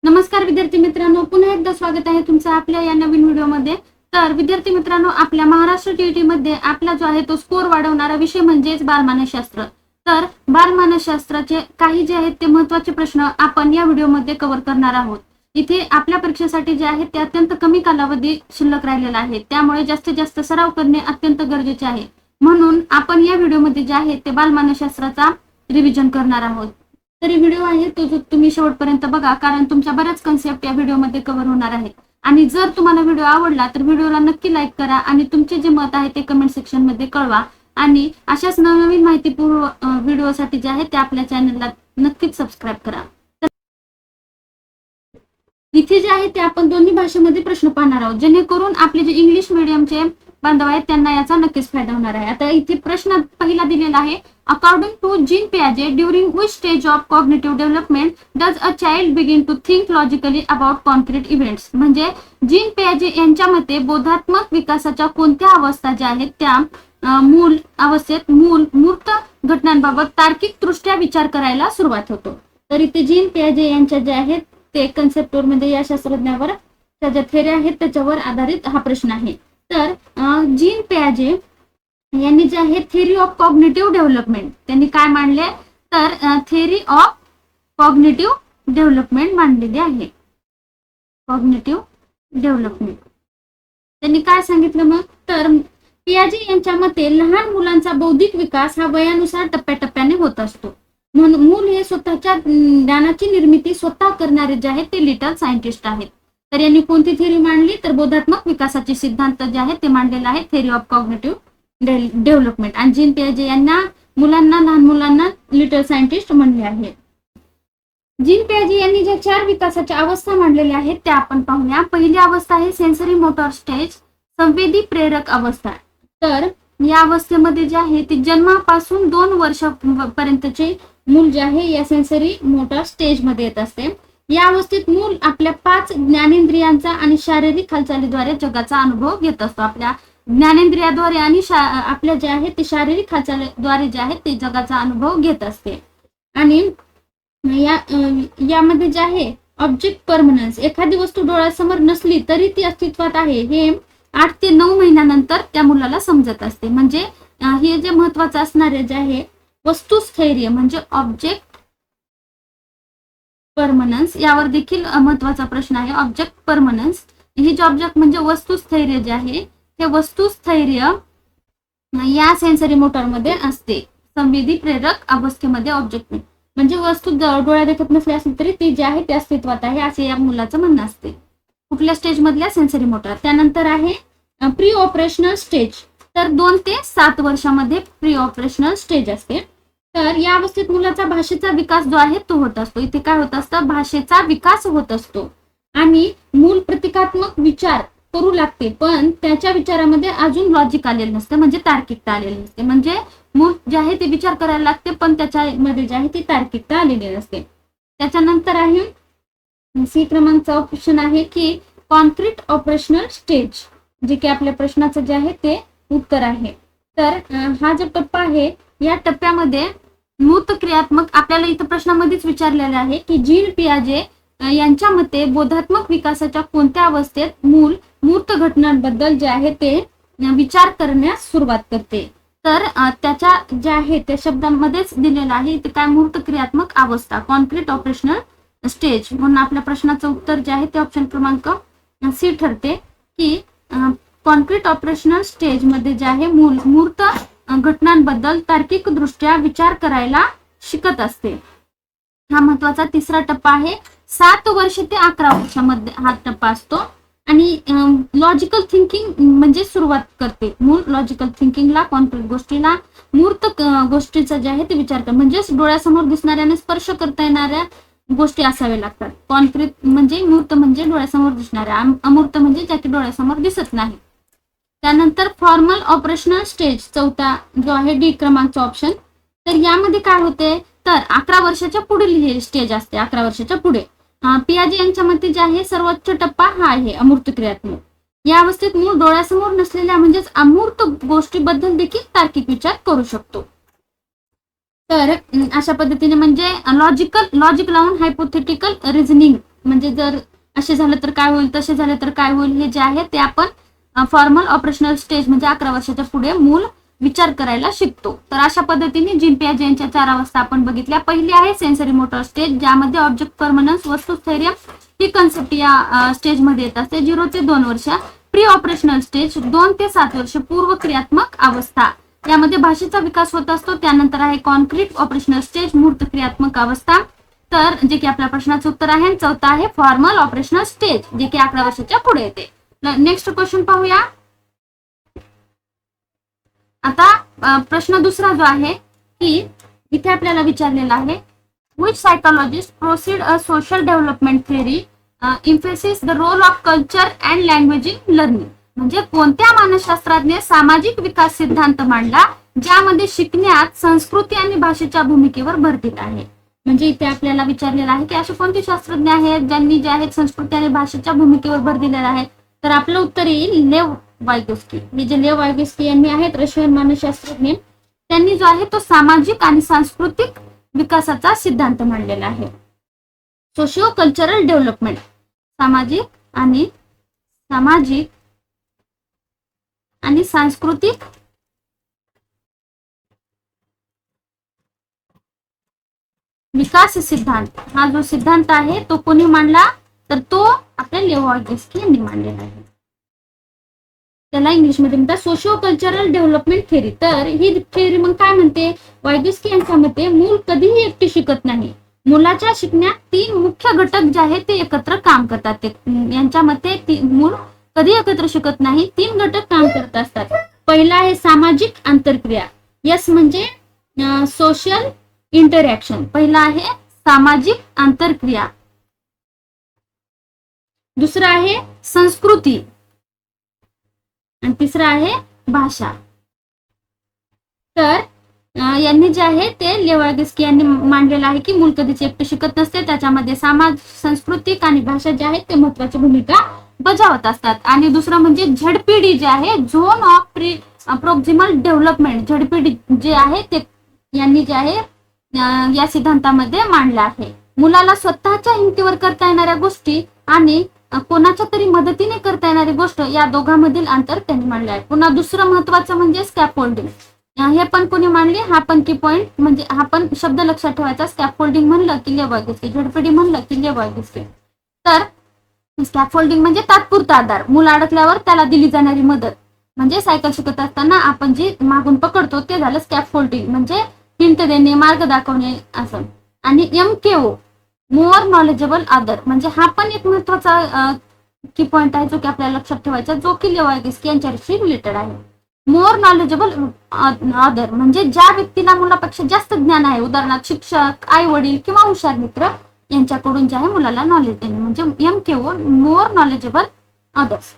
नमस्कार विद्यार्थी मित्रांनो, पुन्हा एकदा स्वागत आहे तुमचं आपल्या या नवीन व्हिडिओमध्ये। तर विद्यार्थी मित्रांनो, आपल्या महाराष्ट्र टीईटी मध्ये आपला जो आहे तो स्कोर वाढवणारा विषय म्हणजेच बालमानसशास्त्र। तर बालमानसशास्त्राचे काही जे आहेत ते महत्त्वाचे प्रश्न आपण या व्हिडिओमध्ये कव्हर करणार आहोत। इथे आपल्या परीक्षेसाठी जे आहे ते अत्यंत कमी कालावधी शिल्लक राहिलेला आहे, त्यामुळे जास्तीत जास्त सराव करणे अत्यंत गरजेचे आहे। म्हणून आपण या व्हिडिओमध्ये जे आहे ते बालमानसशास्त्राचा रिव्हिजन करणार आहोत। तरी व्हिडिओ आहे तो जो तुम्ही शेवटपर्यंत बघा, कारण तुमच्या बऱ्याच कन्सेप्ट या व्हिडिओमध्ये कव्हर होणार आहेत। आणि जर तुम्हाला व्हिडिओ आवडला तर व्हिडिओला नक्की लाईक करा आणि तुमचे जे मत आहे ते कमेंट सेक्शन मध्ये कळवा। आणि अशाच नवनवीन माहितीपूर्ण व्हिडिओसाठी जे आहे ते आपल्या चॅनलला नक्कीच सबस्क्राईब करा। इथे जे आहे ते आपण दोन्ही भाषेमध्ये प्रश्न पाहणार आहोत, जेणेकरून आपले जे इंग्लिश मीडियमचे बांधव आहेत त्यांना याचा नक्कीच फायदा होणार आहे। आता इथे प्रश्न पहिला दिलेला आहे, अकॉर्डिंग टू जीन पियाजे during which stage of cognitive development does a child begin to think logically about concrete events. म्हणजे जीन पियाजे यांच्या मते बोधात्मक विकासाच्या कोणत्या अवस्था ज्या आहेत त्या मूल अवस्थेत मूर्त घटनांबाबत तार्किक दृष्ट्या विचार करायला सुरुवात होतो। तर इथे जीन पियाजे यांच्या जे आहेत ते कन्सेप्टवर मध्ये या शास्त्रज्ञावर त्या ज्या थेरी आहेत त्याच्यावर आधारित हा प्रश्न आहे। तर जीन पियाजे यांनी जे आहे थेरी ऑफ कॉग्निटिव्ह डेव्हलपमेंट त्यांनी काय मांडले, तर थेरी ऑफ कॉग्निटिव्ह डेव्हलपमेंट मांडलेली आहे। कॉग्निटिव्ह डेव्हलपमेंट त्यांनी काय सांगितलं मग, तर पियाजे यांच्या मते लहान मुलांचा बौद्धिक विकास हा वयानुसार टप्प्याटप्प्याने होत असतो। म्हणून मूल हे स्वतःच्या ज्ञानाची निर्मिती स्वतः करणारे जे आहेत ते लिटल सायंटिस्ट आहेत। तर यांनी कोणती थेरी मांडली, तर बोधात्मक विकासाचे सिद्धांत जे आहेत ते मांडलेला आहे थेरी ऑफ कॉग्निटिव्ह डेव्हलपमेंट। आणि जीन पियाजे यांना लहान मुलांना लिटल सायंटिस्ट म्हणले आहे। जीन पियाजे यांनी ज्या 4 विकासाच्या अवस्था मांडलेल्या आहेत त्या आपण पाहूया। पहिली अवस्था आहे सेन्सरी मोटर स्टेज, संवेदी प्रेरक अवस्था। तर या अवस्थेमध्ये जे आहे ते जन्मापासून 2 वर्षापर्यंतचे मूल जे आहे या सेन्सरी मोटर स्टेज मध्ये येत असते। या अवस्थेत मूल आपल्या 5 ज्ञानेंद्रियांचा आणि शारीरिक हालचालीद्वारे जगाचा अनुभव घेत असतो। आपल्या ज्ञानेंद्रियाद्वारे आणि आपल्या जे आहे ते शारीरिक हालचालीद्वारे जे आहे ते जगाचा अनुभव घेत असते। आणि यामध्ये जे आहे ऑब्जेक्ट परमनन्स, एखादी वस्तू डोळ्यासमोर नसली तरी ती अस्तित्वात आहे हे 8 ते 9 महिन्यानंतर त्या मुलाला समजत असते। म्हणजे हे जे महत्वाचं असणारे जे आहे वस्तुस्थैर्य म्हणजे ऑब्जेक्ट परमनन्स, यावर देखील महत्वाचा प्रश्न आहे। ऑब्जेक्ट परमनन्स हे जे ऑब्जेक्ट म्हणजे वस्तुस्थैर्य जे आहे ते वस्तुस्थैर्य या सेन्सरी मोटर मध्ये असते। संवेदी प्रेरक अवस्थेमध्ये ऑब्जेक्ट म्हणजे वस्तू डोळ्या देखत नसली असली तरी ती जी आहे ते अस्तित्वात आहे असे या मुलाचं म्हणणं असते। कुठल्या स्टेज मधल्या सेन्सरी मोटर। त्यानंतर आहे प्री ऑपरेशनल स्टेज, तर 2 ते 7 वर्षामध्ये प्री ऑपरेशनल स्टेज असते। तर या अवस्थेत मुलाचा भाषेचा विकास जो आहे तो होत असतो। इथे काय होत असतं, भाषेचा विकास होत असतो आणि मूल प्रतिकात्मक विचार करू लागते, पण त्याच्या विचारामध्ये अजून लॉजिक आलेलं नसतं म्हणजे तार्किकता आलेली नसते। म्हणजे मूल जे आहे ते विचार करायला लागते पण त्याच्यामध्ये जे आहे ती तार्किकता आलेली नसते। त्याच्यानंतर आहे सी क्रमांकचा ऑप्शन आहे की कॉन्क्रीट ऑपरेशनल स्टेज, जे की आपल्या प्रश्नाचं जे आहे ते उत्तर आहे। तर हा जो टप्पा आहे या टप्प्यामध्ये मूर्त क्रियात्मक आपल्याला इथं प्रश्नामध्येच विचारलेलं आहे की जीन पियाजे यांच्या मते बोधात्मक विकासाच्या कोणत्या अवस्थेत मूल मूर्त घटनांबद्दल जे आहे ते विचार करण्यास सुरुवात करते। तर त्याच्या जे आहे त्या शब्दांमध्येच दिलेलं आहे ते काय, मूर्त क्रियात्मक अवस्था, कॉन्क्रीट ऑपरेशनल स्टेज। म्हणून आपल्या प्रश्नाचं उत्तर जे आहे ते ऑप्शन क्रमांक सी ठरते की कॉन्क्रीट ऑपरेशनल स्टेज मध्ये जे आहे मूल मूर्त घटनांबद्दल तार्किक दृष्ट्या विचार करायला शिकत असते। हा महत्वाचा तिसरा टप्पा आहे। 7 वर्ष ते 11 वर्षामध्ये हा टप्पा असतो आणि लॉजिकल थिंकिंग म्हणजे सुरुवात करते मूल लॉजिकल थिंकिंगला, कॉन्क्रीट गोष्टीला, मूर्त गोष्टीचा जे आहे ते विचार कर म्हणजे डोळ्यासमोर दिसणाऱ्या आणि स्पर्श करता येणाऱ्या गोष्टी असाव्या लागतात। कॉन्क्रीट म्हणजे मूर्त म्हणजे डोळ्यासमोर दिसणाऱ्या, अमूर्त म्हणजे ज्या की डोळ्यासमोर दिसत नाही। त्यानंतर फॉर्मल ऑपरेशनल स्टेज चौथा जो आहे डी क्रमांकचा ऑप्शन। तर यामध्ये काय होते, तर 11 वर्षाच्या पुढील हे स्टेज असते। 11 वर्षाच्या पुढे पियाजे यांच्या मते जे आहे सर्वोच्च टप्पा हा आहे अमूर्त क्रियात्मक। या अवस्थेत मूल डोळ्यासमोर नसलेल्या म्हणजेच अमूर्त गोष्टीबद्दल देखील तार्किक विचार करू शकतो। तर अशा पद्धतीने म्हणजे लॉजिक लावून हायपोथेटिकल रिझनिंग म्हणजे जर असे झालं तर काय होईल, तसे झाले तर काय होईल, हे जे आहे ते आपण फॉर्मल ऑपरेशनल स्टेज म्हणजे 11 वर्षाच्या पुढे मूल विचार करायला शिकतो. तर अशा पद्धतीने जीन पियाजे यांच्या 4 अवस्था आपण बघितल्या. पहिली आहे सेन्सरी मोटर स्टेज, ज्यामध्ये ऑब्जेक्ट परमनन्स, वस्तुस्थैर्य ही कन्सेप्ट या स्टेजमध्ये येत असते. 0 ते 2 वर्ष. प्री ऑपरेशनल स्टेज 2 ते 7 वर्ष, पूर्व क्रियात्मक अवस्था, यामध्ये भाषेचा विकास होत असतो. त्यानंतर आहे कॉन्क्रीट ऑपरेशनल स्टेज, मूर्त क्रियात्मक अवस्था, तर जे की आपल्या प्रश्नाचं उत्तर आहे. चौथा आहे फॉर्मल ऑपरेशनल स्टेज, जे की 11 वर्षाच्या पुढे येते. नेक्स्ट क्वेश्चन पाहूया. आता प्रश्न दुसरा जो आहे की इथे आपल्याला विचारलेला आहे, which psychologist proceed a social development theory emphasizes the role of culture and language in learning. म्हणजे कोणत्या मानसशास्त्राने सामाजिक विकास सिद्धांत मांडला ज्यामध्ये शिकण्यात संस्कृती आणि भाषेच्या भूमिकेवर भर दिला आहे. म्हणजे इथे आपल्याला विचारलेलं आहे की असे कोणते शास्त्रज्ञ आहेत ज्यांनी जे आहेत संस्कृती आणि भाषेच्या भूमिकेवर भर दिलेला आहे. तर आपलं उत्तर येईल लेव वायगोस्की. हे जे लेव वायगोस्की यांनी आहेत रशियन मानसशास्त्रज्ञ, त्यांनी जो आहे तो सामाजिक आणि सांस्कृतिक विकासाचा सिद्धांत मांडलेला आहे. सोशिओ कल्चरल डेव्हलपमेंट, सामाजिक आणि सांस्कृतिक विकास सिद्धांत, हा जो सिद्धांत आहे तो कोणी मांडला, तर तो आपल्या लेव वायगोस्की यांनी मांडलेला आहे. त्याला इंग्लिशमध्ये म्हणतात सोशिओ कल्चरल डेव्हलपमेंट थेअरी. तर ही थेअरी मग काय म्हणते, वायगोस्की यांच्या मते मूल कधीही एकटे शिकत नाही. मुलाच्या शिकण्यात 3 मुख्य घटक जे आहेत ते एकत्र काम करतात. ते यांच्या मते मूल कधी एकत्र शिकत नाही, 3 घटक काम करत असतात. पहिला आहे सामाजिक आंतरक्रिया, यस म्हणजे सोशल इंटरॅक्शन. पहिला आहे सामाजिक आंतरक्रिया. दुसरा आहे संस्कृती आणि तिसरा आहे भाषा. तर यांनी जे आहे ते लेव वायगोस्की यांनी मांडलेलं आहे की मूल कधीच एकटे शिकत नसते. त्याच्यामध्ये समाज, सांस्कृतिक आणि भाषा जे आहेत ते महत्वाची भूमिका बजावत असतात. आणि दुसरं म्हणजे झेडपीडी जे आहे, झोन ऑफ प्रोक्झिमल डेव्हलपमेंट, झेडपीडी जे आहे ते यांनी जे आहे या सिद्धांतामध्ये मांडलं आहे. मुलाला स्वतःच्या हिमतीवर करता येणाऱ्या गोष्टी आणि कोणाच्या तरी मदतीने करता येणारी गोष्ट या दोघांमधील अंतर त्यांनी मांडले आहे. पुन्हा दुसरं महत्वाचं म्हणजे स्कॅफोल्डिंग, हे पण कोणी मांडले, हा पण की पॉइंट म्हणजे हा पण शब्द लक्षात ठेवायचा. स्कॅफोल्डिंग म्हणलं की लेव वायगोस्की, झेडपीडी म्हणलं की लेव वायगोस्की. तर स्कॅफोल्डिंग म्हणजे तात्पुरता आधार, मूल अडकल्यावर त्याला दिली जाणारी मदत. म्हणजे सायकल शिकत असताना आपण जे मागून पकडतो ते झालं स्कॅफोल्डिंग, म्हणजे हिंट देणे, मार्ग दाखवणे असं. आणि MKO मोर नॉलेजेबल अदर, म्हणजे हा पण एक महत्वाचा की पॉइंट आहे जो की आपल्याला लक्षात ठेवायचा, जो की लेव वायगोस्की यांच्याशी रिलेटेड आहे. मोर नॉलेजेबल अदर म्हणजे ज्या व्यक्तीला मुलापेक्षा जास्त ज्ञान आहे, उदाहरणार्थ शिक्षक, आई वडील किंवा हुशार मित्र यांच्याकडून जे आहे मुलाला नॉलेज देणे, म्हणजे MKO मोर नॉलेजेबल अदर्स.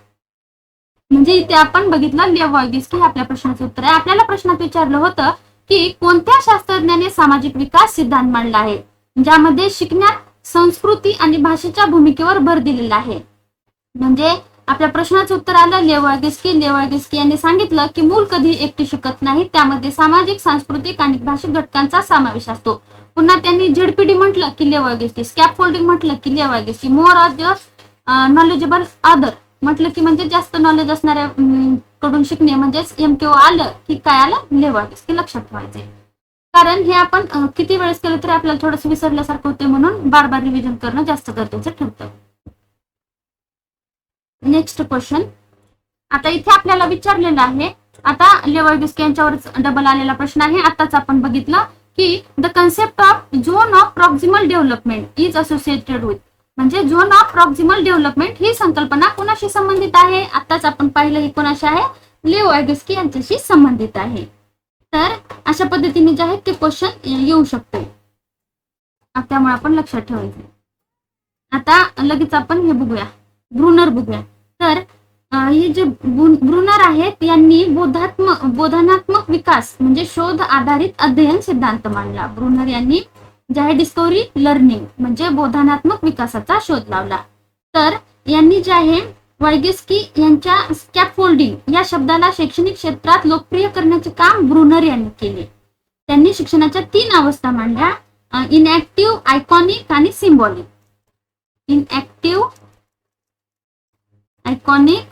म्हणजे इथे आपण बघितलं लेव वायगोस्की आपल्या प्रश्नाचं उत्तर आहे. आपल्याला प्रश्नात विचारलं होतं की कोणत्या शास्त्रज्ञाने सामाजिक विकास सिद्धांत मांडला आहे ज्यामध्ये शिकण्यात संस्कृती आणि भाषेच्या भूमिकेवर भर दिलेला आहे. म्हणजे आपल्या प्रश्नाचं उत्तर आलं लेव वायगोस्की. लेव वायगोस्की यांनी सांगितलं की मूल कधी एकटे शिकत नाही, त्यामध्ये सामाजिक, सांस्कृतिक आणि भाषिक घटकांचा समावेश असतो. पुन्हा त्यांनी झेडपीडी म्हटलं की लेव वायगोस्की, स्कॅफोल्डिंग म्हटलं की लेव वायगोस्की, मोर नॉलेजेबल अदर म्हटलं की म्हणजे जास्त नॉलेज असणाऱ्या कडून शिकणे म्हणजेच MKO आलं की काय आलं, लेव वायगोस्की. लक्षात ठेवायचे, कारण हे आपण किती वेळेस केलं तरी आपल्याला थोडंसं विसरल्यासारखं होते, म्हणून बार बार रिव्हिजन करणं जास्त गरजेचं ठरतं. Next question. आता इथे आपल्याला विचारलेलं आहे, आता लेव वायगोस्की यांच्यावरच डबल आलेला प्रश्न आहे. आताच आपण बघितलं की the concept of zone of proximal development is associated with, म्हणजे झोन ऑफ प्रॉक्झिमल डेव्हलपमेंट ही संकल्पना कोणाशी संबंधित आहे, आताच आपण पाहिलं ही कोणाशी आहे, लेव वायगोस्की यांच्याशी संबंधित आहे. तर अशा पद्धतीने जे आहे ते क्वेश्चन येऊ शकतो, त्यामुळे आपण लक्षात ठेवायचं. आता लगेच आपण हे बघूया, ब्रुनर बघूया. तर हे जे ब्रुनर आहेत यांनी बोधनात्मक विकास म्हणजे शोध आधारित अध्ययन सिद्धांत मांडला. ब्रुनर यांनी जे आहे डिस्कव्हरी लर्निंग म्हणजे बोधनात्मक विकासाचा शोध लावला. तर यांनी जे आहे वायगोस्की यांच्या स्कॅफोल्डिंग या शब्दाला शैक्षणिक क्षेत्रात लोकप्रिय करण्याचे काम ब्रुनर यांनी केले. त्यांनी शिक्षणाच्या 3 अवस्था मांडल्या, इनॅक्टिव्ह, आयकॉनिक आणि सिम्बॉलिक. इनएक्टिव्ह, आयकॉनिक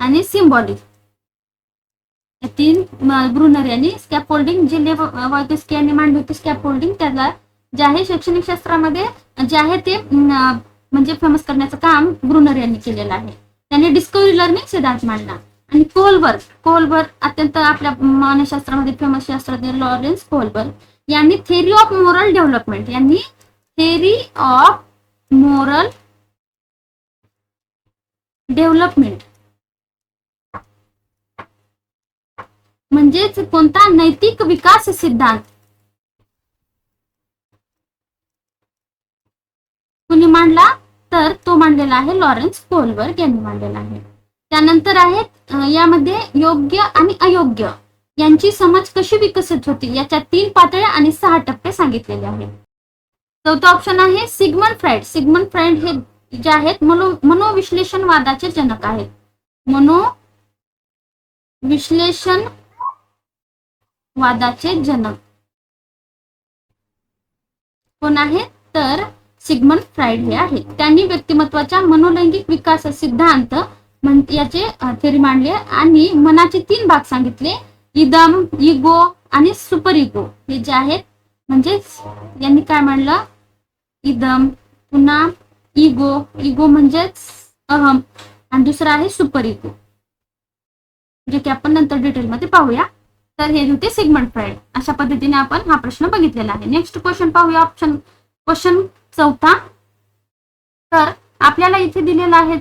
आणि सिम्बॉलिक. या तीन ब्रुनर यांनी स्कॅफोल्डिंग जे वॉयकोस्की यांनी मांडली होती स्कॅफोल्डिंग, त्याला जे आहे शैक्षणिक शास्त्रामध्ये जे आहे ते म्हणजे फेमस करण्याचं काम ब्रुनर यांनी केलेलं आहे. त्यांनी डिस्कव्हरी लर्निंग सिद्धांत मांडला. आणि कोहलबर्ग अत्यंत आपल्या मानसशास्त्रामध्ये फेमस शास्त्रज्ञ लॉरेन्स कोहलबर्ग यांनी थेअरी ऑफ मोरल डेव्हलपमेंट म्हणजेच कोणता नैतिक विकास सिद्धांत कुणी मांडला, तर तो मांडलेला आहे लॉरेन्स कोहलबर्ग यांनी मांडलेला आहे. त्यानंतर आहेत यामध्ये योग्य आणि अयोग्य यांची समज कशी विकसित होती, याच्या 3 पातळ्या आणि 6 टप्पे सांगितलेले आहेत. चौथा ऑप्शन आहे सिग्मंड फ्राइड हे जे आहेत मनोविश्लेषणवादाचे जनक आहेत. मनोविश्लेषणवादाचे जनक कोण आहेत, तर सिग्मंड फ्राइड हे आहेत. त्यांनी व्यक्तिमत्वाच्या मनोलैंगिक विकास सिद्धांत याचे थेअरी मांडले आणि मनाचे 3 भाग सांगितले, इदम, इगो आणि सुपर इगो. हे जे आहेत म्हणजेच यांनी काय मांडलं, इदम, पुन्हा इगो म्हणजेच अहम, आणि दुसरा आहे सुपर इगो, जे की आपण नंतर डिटेलमध्ये पाहूया. तर हे होते सिग्मंड फ्राइड. अशा पद्धतीने आपण हा प्रश्न बघितलेला आहे. नेक्स्ट क्वेश्चन पाहूया, क्वेश्चन 4. तर आपल्याला इथे दिलेला आहे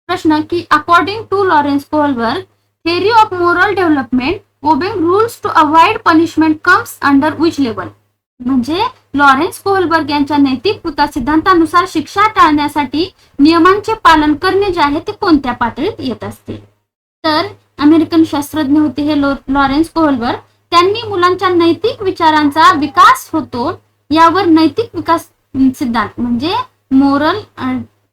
प्रश्न की according to Lawrence Kohlberg theory of moral development obeying rules to avoid punishment comes under which level. म्हणजे लॉरेन्स कोहलबर्ग यांच्या नैतिक विकास सिद्धांतानुसार शिक्षा टाळण्यासाठी नियमांचे पालन करणे जे आहे ते कोणत्या पातळीत येत असते. तर अमेरिकन शास्त्रज्ञ होते हे लॉरेन्स कोहलबर्ग. त्यांनी मुलांच्या नैतिक विचारांचा विकास होतो यावर नैतिक विकास सिद्धांत म्हणजे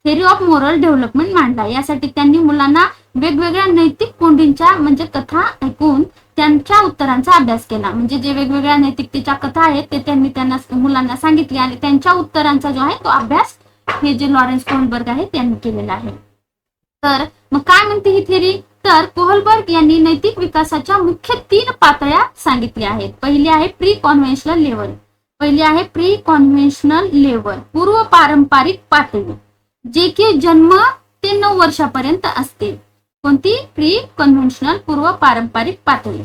थेअरी ऑफ मोरल डेव्हलपमेंट मांडला. यासाठी त्यांनी मुलांना वेगवेगळ्या नैतिक कोंडींच्या म्हणजे कथा ऐकून त्यांच्या उत्तरांचा अभ्यास केला. म्हणजे जे वेगवेगळ्या नैतिकतेच्या कथा आहेत ते त्यांनी मुलांना सांगितले आणि त्यांच्या उत्तरांचा जो आहे तो अभ्यास हे जे लॉरेन्स कोहलबर्ग आहे त्यांनी केलेला आहे. तर मग काय म्हणते ही थेअरी, तर कोहलबर्ग यांनी नैतिक विकासाच्या मुख्य 3 पातळ्या सांगितल्या आहेत. पहिली आहे प्री कॉन्व्हेन्शनल लेवल, पूर्व पारंपरिक पातळी, जे की जन्म ते 9 वर्षापर्यंत असते. कोणती, प्री कन्व्हेन्शनल, पूर्व पारंपरिक पातळी.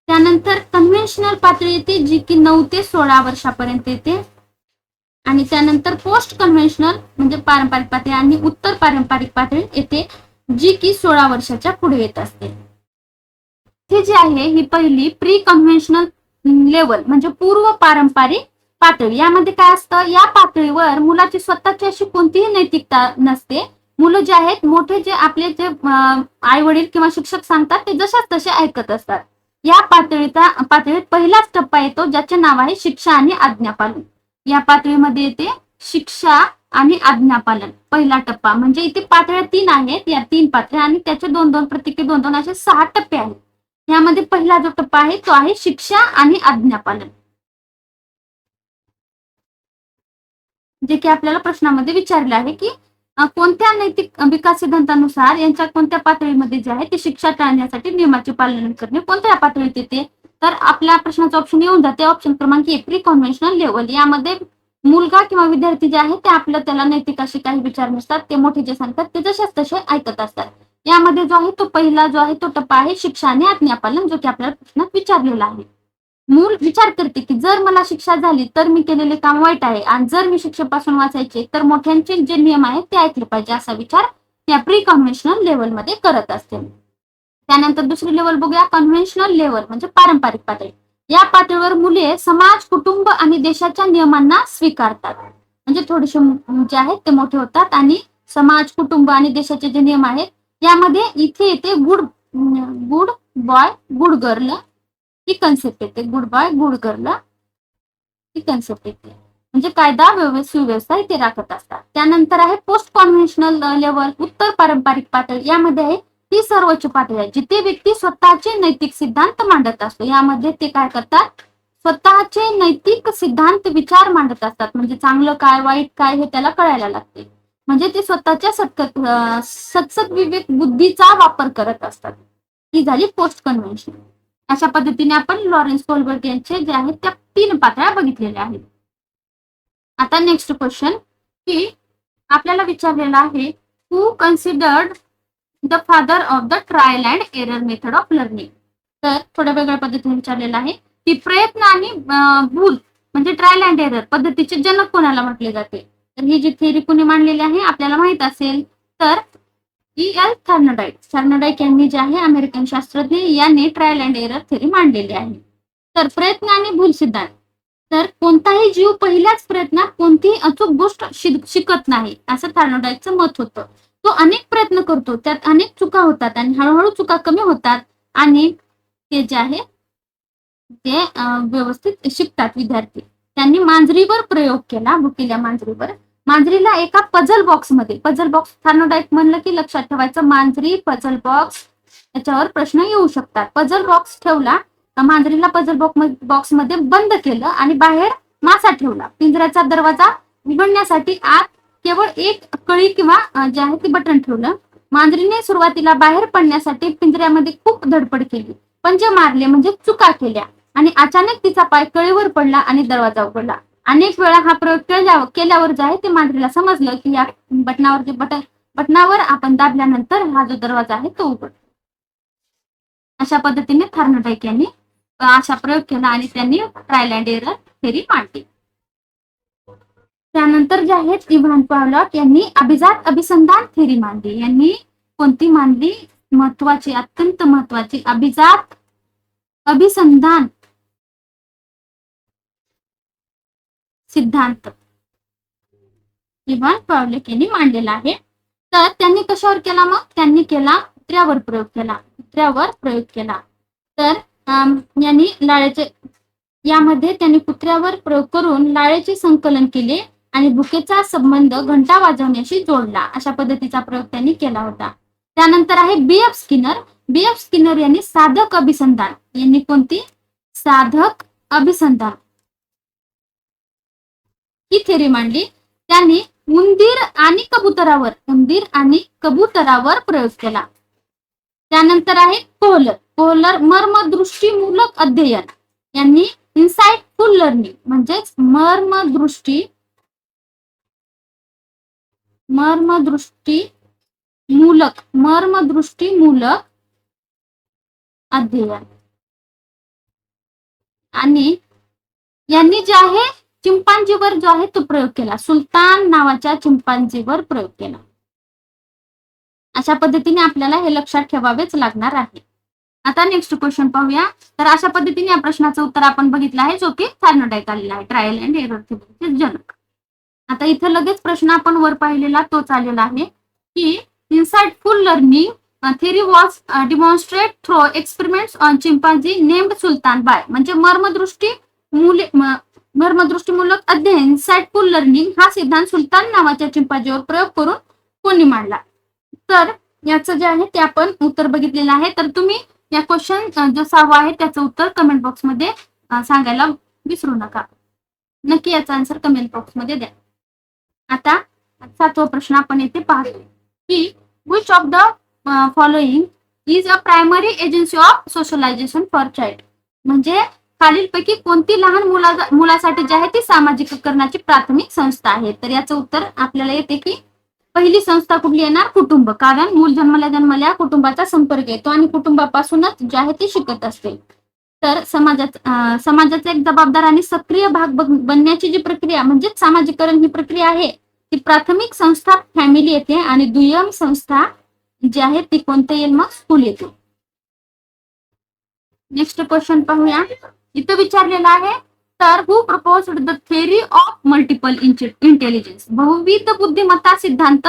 त्यानंतर कन्व्हेन्शनल पातळी येते जी की 9 ते 16 वर्षापर्यंत येते. आणि त्यानंतर पोस्ट कन्व्हेन्शनल म्हणजे पारंपरिक पातळी आणि उत्तर पारंपरिक पातळी येते जी की 16 वर्षाच्या पुढे येत असते. हे जे आहे ही पहिली प्री कन्व्हेन्शनल लेवल म्हणजे पूर्व पारंपरिक पातळी. यामध्ये काय असतं, या पातळीवर मुलाची स्वतःची अशी कोणतीही नैतिकता नसते. मुलं जे आहेत मोठे जे आपले जे आई वडील किंवा शिक्षक सांगतात ते जशाच तसे ऐकत असतात. या पातळीत पहिलाच टप्पा येतो ज्याचे नाव आहे शिक्षा आणि आज्ञापालन. या पातळीमध्ये येते शिक्षा आणि आज्ञापालन पहिला टप्पा. म्हणजे इथे पातळ्या 3 आहेत, या 3 पातळ्या आणि त्याचे 2-2 प्रत्येकी 2-2 असे 6 टप्पे आहेत. यामध्ये पहिला जो टप्पा आहे तो आहे शिक्षा आणि आज्ञापालन, जे की आपल्याला प्रश्नामध्ये विचारले आहे की कोणत्या नैतिक विकास सिद्धांतानुसार यांच्या कोणत्या पातळीमध्ये जे आहे ते शिक्षा टाळण्यासाठी नियमाचे पालन करणे कोणत्या पातळीत येते. तर आपल्या प्रश्नाचं ऑप्शन येऊन जाते ऑप्शन क्रमांक 1 प्री कॉन्व्हेन्शनल लेवल. यामध्ये मुलगा किंवा विद्यार्थी जे आहे ते आपलं त्याला नैतिक असे काही विचार नसतात, ते मोठे जे सांगतात ते जशाच तसे ऐकत असतात. यामध्ये जो आहे तो पहिला जो आहे तो टप्पा आहे शिक्षा आणि आज्ञापालन, जो की आपल्याला प्रश्नात विचारलेला आहे. मूल विचार करते की जर मला शिक्षा झाली तर मी केलेले काम वाईट आहे आणि जर मी शिक्षेपासून वाचायचे तर मोठ्यांचे जे नियम आहेत ते ऐकले पाहिजे असा विचार या प्री कन्व्हेन्शनल लेवल मध्ये करत असते. त्यानंतर दुसरी लेवल बघूया कन्व्हेन्शनल लेवल म्हणजे पारंपरिक पातळी. या पातळीवर मुले समाज, कुटुंब आणि देशाच्या नियमांना स्वीकारतात. म्हणजे थोडेसे जे आहेत ते मोठे होतात आणि समाज, कुटुंब आणि देशाचे जे नियम आहेत यामध्ये इथे येते गुड बॉय गुड गर्ल ही कन्सेप्ट येते. गुड बॉय गुड गर्ल ही कन्सेप्ट येते. म्हणजे कायदा सुव्यवस्था इथे राखत असतात. त्यानंतर आहे पोस्ट कॉन्व्हेन्शनल लेवल उत्तर पारंपरिक पातळी. यामध्ये आहे ती सर्वोच्च पातळी आहे जिथे व्यक्ती स्वतःचे नैतिक सिद्धांत मांडत असतो. यामध्ये ते काय करतात स्वतःचे नैतिक सिद्धांत विचार मांडत असतात. म्हणजे चांगलं काय वाईट काय हे त्याला कळायला लागते. म्हणजे ते स्वतःच्या सतसत विवेक बुद्धीचा वापर करत असतात. ही झाली पोस्ट कन्व्हेन्शन. अशा पद्धतीने आपण लॉरेन्स कोलबर्ग यांचे जे आहेत त्या 3 पातळ्या बघितलेल्या आहेत. आता नेक्स्ट क्वेश्चन की आपल्याला विचारलेला आहे, who considered the father of the trial and error method of learning. तर थोड्या वेगळ्या पद्धतीने विचारलेलं आहे की प्रयत्न आणि भूल म्हणजे ट्रायल अँड एरर पद्धतीचे जनक कोणाला म्हटले जाते. तर ही जी थेअरी कोणी मांडलेली आहे आपल्याला माहित असेल तर E.L. थर्नडाईक. थर्नडाईक यांनी जे आहे अमेरिकन शास्त्रज्ञ यांनी ट्रायल अँड एरर थेअरी मांडलेली आहे. तर प्रयत्न आणि भूल सिद्धांत. तर कोणताही जीव पहिल्याच प्रयत्नात कोणतीही अचूक गोष्ट शिकत नाही असं थर्नडाईकचं मत होतं. तो अनेक प्रयत्न करतो, त्यात अनेक चुका होतात आणि हळूहळू चुका कमी होतात आणि ते जे आहे ते व्यवस्थित शिकतात विद्यार्थी. त्यांनी मांजरीवर प्रयोग केला, भुकेल्या मांजरीवर. मांजरीला एका पझल बॉक्समध्ये, पझल बॉक्स थर्नडाईक म्हणलं की लक्षात ठेवायचं मांजरी पझल बॉक्स याच्यावर प्रश्न येऊ शकतात. पझल बॉक्स ठेवला, मांजरीला पझल बॉक्स मध्ये बंद केलं आणि बाहेर मासा ठेवला. पिंजऱ्याचा दरवाजा उघडण्यासाठी आत केवळ एक कळी किंवा जे आहे ते बटन ठेवलं. मांजरीने सुरुवातीला बाहेर पडण्यासाठी पिंजऱ्यामध्ये खूप धडपड केली, पंजे मारले म्हणजे चुका केल्या आणि अचानक तिचा पाय कळीवर पडला आणि दरवाजा उघडला. अनेक वेळा हा प्रयोग केल्यावर जे आहे ते मांजरीला समजलं की या बटनावर आपण दाबल्यानंतर हा जो दरवाजा आहे तो उघडतो. अशा पद्धतीने थर्नडाईक यांनी अशा प्रयोग केला आणि त्यांनी ट्रायल अँड एरर थेअरी मांडली. त्यानंतर जे आहेत इव्हान पावलॉट यांनी अभिजात अभिसंधान थेअरी मांडली. यांनी कोणती मांडली? महत्वाची, अत्यंत महत्वाची अभिजात अभिसंधान सिद्धांत इव्हान पावलॉट यांनी मांडलेला आहे. तर त्यांनी कशावर केला? मग त्यांनी केला कुत्र्यावर प्रयोग केला. कुत्र्यावर प्रयोग केला. तर यांनी यामध्ये त्यांनी कुत्र्यावर प्रयोग करून लाळेचे संकलन केले आणि भुकेचा संबंध घंटा वाजवण्याशी जोडला. अशा पद्धतीचा प्रयोग त्यांनी केला होता. त्यानंतर आहे B.F. स्किनर. B.F. स्किनर यांनी साधक अभिसंधान, यांनी कोणती? साधक अभिसंधान ही थेअरी मांडली. त्यांनी उंदीर आणि कबुतरावर प्रयोग केला. त्यानंतर आहे कोहलर मर्मदृष्टीमूलक अध्ययन. यांनी इन्साइटफुल लर्निंग म्हणजेच मर्मदृष्टीमूलक अध्ययन. आणि यांनी जे आहे चिंपांजीवर जो आहे तो प्रयोग केला. सुलतान नावाच्या चिंपांजीवर प्रयोग केला. अशा पद्धतीने आपल्याला हे लक्षात ठेवावेच लागणार आहे. आता नेक्स्ट क्वेश्चन पाहूया. तर अशा पद्धतीने या प्रश्नाचं उत्तर आपण बघितलं आहे, जो की थर्नडाईक आलेला आहे, ट्रायल अँड एरर थेअरीचे जनक. आता इथं लगेच प्रश्न आपण वर पाहिलेला तोच आलेला आहे की insightful learning theory was demonstrated through experiments on chimpanzee named Sultan by. म्हणजे मर्मदृष्टीमूलक अध्ययन इन्साइटफुल लर्निंग हा सिद्धांत सुलतान नावाच्या चिंपांजीवर प्रयोग करून कोणी मांडला? तर याचं जे आहे ते आपण उत्तर बघितलेलं आहे. तर तुम्ही या क्वेश्चन जो 6वा आहे त्याचं उत्तर कमेंट बॉक्स मध्ये सांगायला विसरू नका. नक्की याचा आन्सर कमेंट बॉक्स मध्ये द्या. आता 7वा प्रश्न आपण येथे पाहतो की which of the following is a primary agency of socialization for child. म्हणजे खालीलपैकी कोणती लहान मुलासाठी जी आहे ती सामाजिकीकरणाची प्राथमिक संस्था आहे? तर याचं उत्तर आपल्याला येते की पहिली संस्था कुठली येणार? कुटुंब. कारण मूल जन्मल्या कुटुंबाचा संपर्क येतो आणि कुटुंबापासूनच जे आहे ते शिकत असते. तर समाजाचा एक जबाबदार आणि सक्रिय भाग बनण्याची जी प्रक्रिया म्हणजेच सामाजिकरण ही प्रक्रिया आहे ती प्राथमिक संस्था फॅमिली येते आणि दुय्यम संस्था जी आहे ती कोणते येईल? मग स्कूल येते. नेक्स्ट क्वेश्चन पाहूया. इथं विचारलेला आहे तर who proposed the theory of multiple intelligence. बहुविध बुद्धिमत्ता सिद्धांत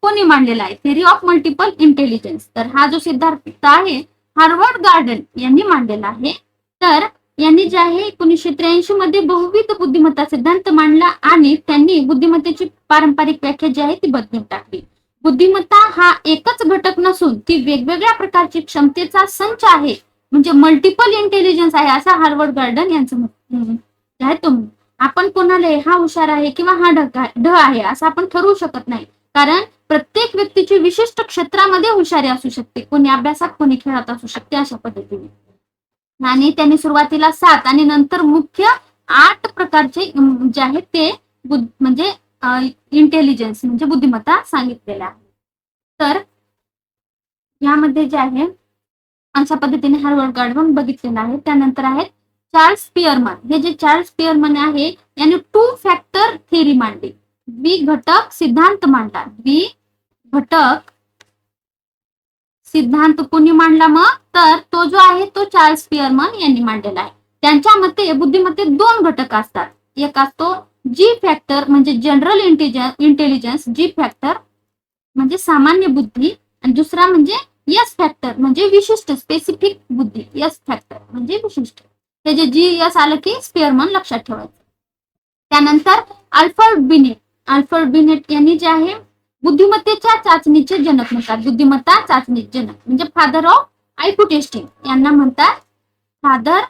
कोणी मांडलेला आहे? Theory of multiple intelligence. तर हा जो सिद्धांत आहे हार्वर्ड गार्डन यांनी मांडलेला आहे. तर यांनी जे आहे 1983 मध्ये बहुविध बुद्धिमत्ता सिद्धांत मांडला आणि त्यांनी बुद्धिमत्तेची पारंपरिक व्याख्या जी आहे ती बदलून टाकली. बुद्धिमत्ता हा एकच घटक नसून ती वेगवेगळ्या प्रकारची क्षमतेचा संच आहे. म्हणजे मल्टिपल इंटेलिजन्स आहे असं हार्वर्ड गार्डन यांचं मत आहे. आपण कोणाला हा हुशार आहे किंवा हा ढ आहे असं आपण ठरवू शकत नाही, कारण प्रत्येक व्यक्तीची विशिष्ट क्षेत्रामध्ये हुशारी असू शकते, कोणी अभ्यासात कोणी खेळात असू शकते अशा पद्धतीने. आणि त्यांनी सुरुवातीला 7 आणि नंतर मुख्य 8 प्रकारचे जे आहेत ते म्हणजे इंटेलिजन्स म्हणजे बुद्धिमत्ता सांगितलेल्या आहे. तर यामध्ये जे आहे अशा पद्धतीने हार्वर्ड गार्डन बघितलेलं आहे. त्यानंतर आहेत चार्ल्स स्पियरमन. हे जे चार्ल्स स्पियरमन आहे यांनी 2 फॅक्टर थिअरी मांडली, द्विघटक सिद्धांत मांडला. द्विघटक सिद्धांत कोणी मांडला मग, तर तो जो आहे तो चार्ल्स स्पियरमन यांनी मांडलेला आहे. त्यांच्या मते बुद्धिमत्तेत 2 घटक असतात. एक असतो जी फॅक्टर म्हणजे जनरल इंटेलिजन्स, जी फॅक्टर म्हणजे सामान्य बुद्धी, आणि दुसरा म्हणजे यस फॅक्टर म्हणजे विशिष्ट स्पेसिफिक बुद्धी. यस फॅक्टर म्हणजे विशिष्ट. ते जे जी यस आलं की स्पियरमन लक्षात ठेवायचं. त्यानंतर अल्फ्रेड बिनेट यांनी जे आहे बुद्धिमत्तेच्या चाचणीचे जनक म्हणतात. बुद्धिमत्ता चाचणी जनक म्हणजे फादर ऑफ आयक्यू टेस्टिंग यांना म्हणतात. फादर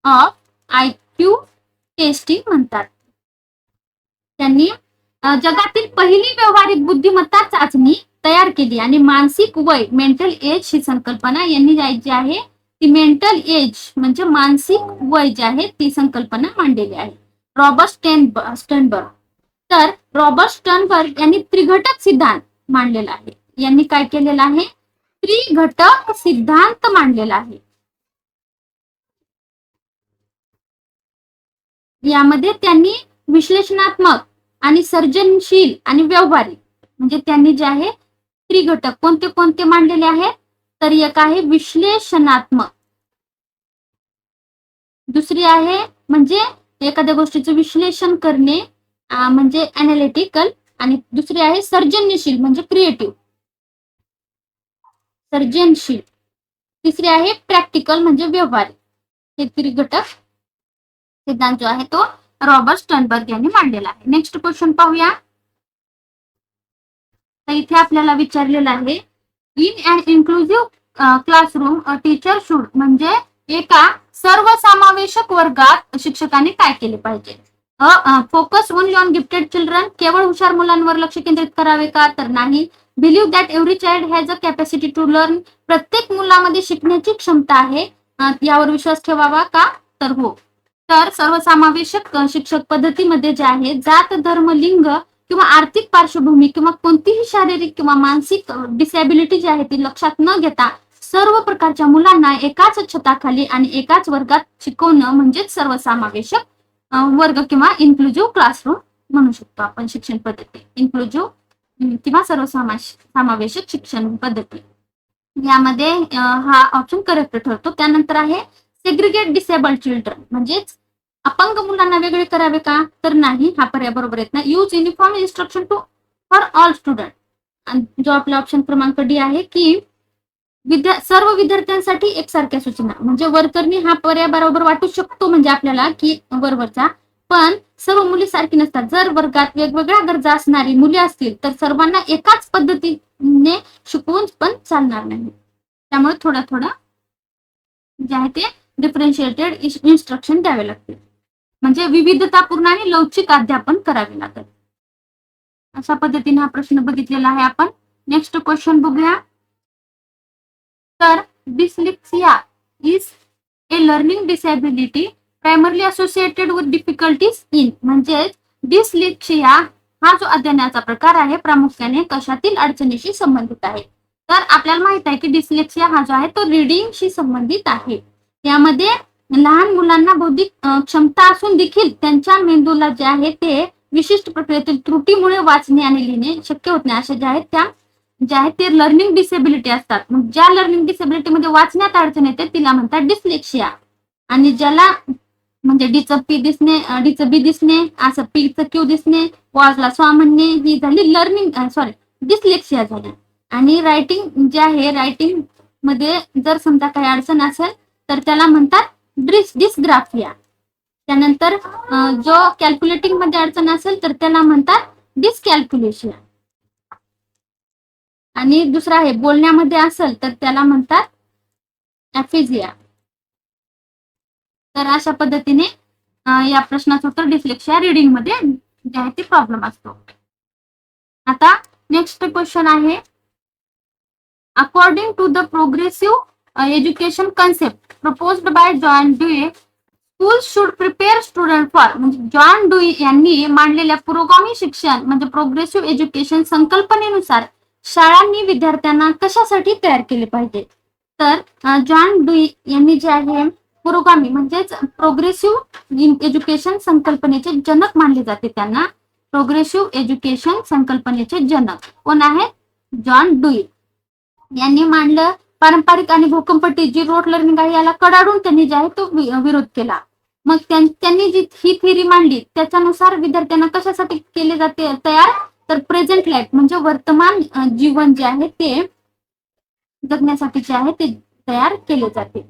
ऑफ आयक्यू टेस्टिंग म्हणतात. त्यांनी जगातील पहिली व्यावहारिक बुद्धिमत्ता चाचणी तयार केली आणि मानसिक वय मेंटल एज ही संकल्पना यांनी जी आहे ती मेंटल एज म्हणजे मानसिक वय जे आहे ती संकल्पना मांडलेली आहे. Robert Sternberg. तर रॉबर्ट स्टर्नबर्ग यांनी त्रिघटक सिद्धांत मांडलेला आहे. यांनी काय केलेलं आहे, त्रिघटक सिद्धांत मांडलेला आहे. यामध्ये त्यांनी विश्लेषणात्मक आणि सर्जनशील आणि व्यवहारिक म्हणजे त्यांनी जे आहे त्रिघटक कोणते कोणते मांडलेले आहेत, तर एक आहे विश्लेषणात्मक, दुसरी आहे म्हणजे एखाद्या गोष्टीचं विश्लेषण करणे म्हणजे अनालिटिकल, आणि दुसरी आहे सर्जनशील म्हणजे क्रिएटिव्ह सर्जनशील, तिसरी आहे प्रॅक्टिकल म्हणजे व्यवहारिक. हे त्रिघटक सिद्धांत जो आहे तो रॉबर्ट स्टर्नबर्ग यांनी मांडलेला आहे. नेक्स्ट क्वेश्चन पाहूया. तर इथे आपल्याला विचारलेलं आहे, in an inclusive classroom a teacher should म्हणजे एका सर्वसमावेशक वर्गात शिक्षकाने काय केले पाहिजे. Focus only on gifted children, केवळ हुशार मुलांवर लक्ष केंद्रित करावे का, तर नाही. Believe that every child has a capacity to learn, प्रत्येक मुलामध्ये शिकण्याची क्षमता आहे यावर विश्वास ठेवावा का, तर हो. तर सर्वसमावेशक शिक्षक पद्धतीमध्ये जे आहे जात धर्म लिंग किंवा आर्थिक पार्श्वभूमी किंवा कोणतीही शारीरिक किंवा मानसिक डिसॅबिलिटी जी आहे ती लक्षात न घेता सर्व प्रकारच्या मुलांना एकाच छताखाली आणि एकाच वर्गात शिकवणं म्हणजेच सर्वसमावेशक वर्ग किंवा इन्क्लुझिव्ह क्लासरूम म्हणू शकतो आपण शिक्षण पद्धती. इन्क्लुझिव्ह किंवा सर्वसमावेशक शिक्षण पद्धती यामध्ये हा ऑप्शन करेक्ट ठरतो. त्यानंतर आहे सेग्रिगेट डिसेबल्ड चिल्ड्रन म्हणजेच अपंग मुलांना वेगळे करावे का, तर नाही. हा पर्याय बरोबर येत नाही. Use uniform instruction to for all student, जो आपला ऑप्शन क्रमांक डी आहे की सर्व विद्यार्थ्यांसाठी एकसारख्या सूचना म्हणजे वरकरणी हा पर्याय बरोबर वाटू शकतो म्हणजे आपल्याला की वरवरचा, पण सर्व मुली सारखी नसतात. जर वर्गात वेगवेगळ्या गरजा असणारी मुली असतील तर सर्वांना एकाच पद्धतीने शिकवून पण चालणार नाही. त्यामुळे थोडा थोडा जे आहे ते डिफरन्शिएटेड इन्स्ट्रक्शन द्यावे लागतील म्हणजे विविधतापूर्ण आणि लवचिक अध्यापन करावे लागेल. अशा पद्धतीने हा प्रश्न बघितलेला आहे आपण. नेक्स्ट क्वेश्चन बघूया. तर dyslexia is a learning disability primarily associated with difficulties in म्हणजे डिस्लेक्सिया हा जो अध्ययनाचा प्रकार आहे प्रामुख्याने कशातील अडचणीशी संबंधित आहे. तर आपल्याला माहित आहे की डिस्लेक्सिया हा जो आहे तो रीडिंगशी संबंधित आहे. यामध्ये लहान मुलांना बौद्धिक क्षमता असून देखील त्यांच्या मेंदूला जे आहे ते विशिष्ट प्रक्रियेतील त्रुटीमुळे वाचणे आणि लिहिणे शक्य होत नाही. अशा ज्या आहेत त्या जे आहे ते लर्निंग डिसेबिलिटी असतात. मग ज्या लर्निंग डिसेबिलिटीमध्ये वाचण्यात अडचण येते तिला म्हणतात डिस्लेक्सिया. आणि ज्याला म्हणजे डीचं पी दिसणे, डीचं बी दिसणे, असं पीचं क्यू दिसणे, वॉजला स्वा म्हणणे ही झाली लर्निंग डिस्लेक्सिया झाली. आणि रायटिंग जे आहे रायटिंग मध्ये जर समजा काही अडचण असेल तर त्याला म्हणतात डिस्ग्राफिया. त्यानंतर जो कॅल्क्युलेटिंग मध्ये अडचण असेल तर त्याला म्हणतात डिस्कॅल्क्युलेशिया. आणि दुसरा आहे बोलण्यामध्ये असेल तर त्याला म्हणतात ऍफेजिया. तर अशा पद्धतीने या प्रश्नाचं उत्तर डिस्लेक्सिया रिडिंग मध्ये जे आहे ते प्रॉब्लेम असतो. आता नेक्स्ट क्वेश्चन आहे, according to the progressive education concept proposed by John Dewey, school should prepare student for, म्हणजे जॉन ड्यूई यांनी मांडलेल्या पुरोगामी शिक्षण म्हणजे प्रोग्रेसिव्ह एज्युकेशन संकल्पनेनुसार शाळांनी विद्यार्थ्यांना कशासाठी तयार केले पाहिजे. तर जॉन ड्यूई यांनी जे आहे पुरोगामी म्हणजेच प्रोग्रेसिव्ह एज्युकेशन संकल्पनेचे जनक मानले जाते. त्यांना प्रोग्रेसिव्ह एज्युकेशन संकल्पनेचे जनक कोण आहेत? जॉन ड्यूई यांनी मांडलं. पारंपरिक आणि भूकंपट्टी जी रोट लर्निंग आहे याला कडाडून त्यांनी जे आहे तो विरोध केला. मग त्यांनी जी ही थिअरी मांडली त्याच्यानुसार विद्यार्थ्यांना कशासाठी केले जाते तयार, तर प्रेझेंट लाईफ म्हणजे वर्तमान जीवन जे आहे ते जगण्यासाठी जे आहे ते तयार केले जाते.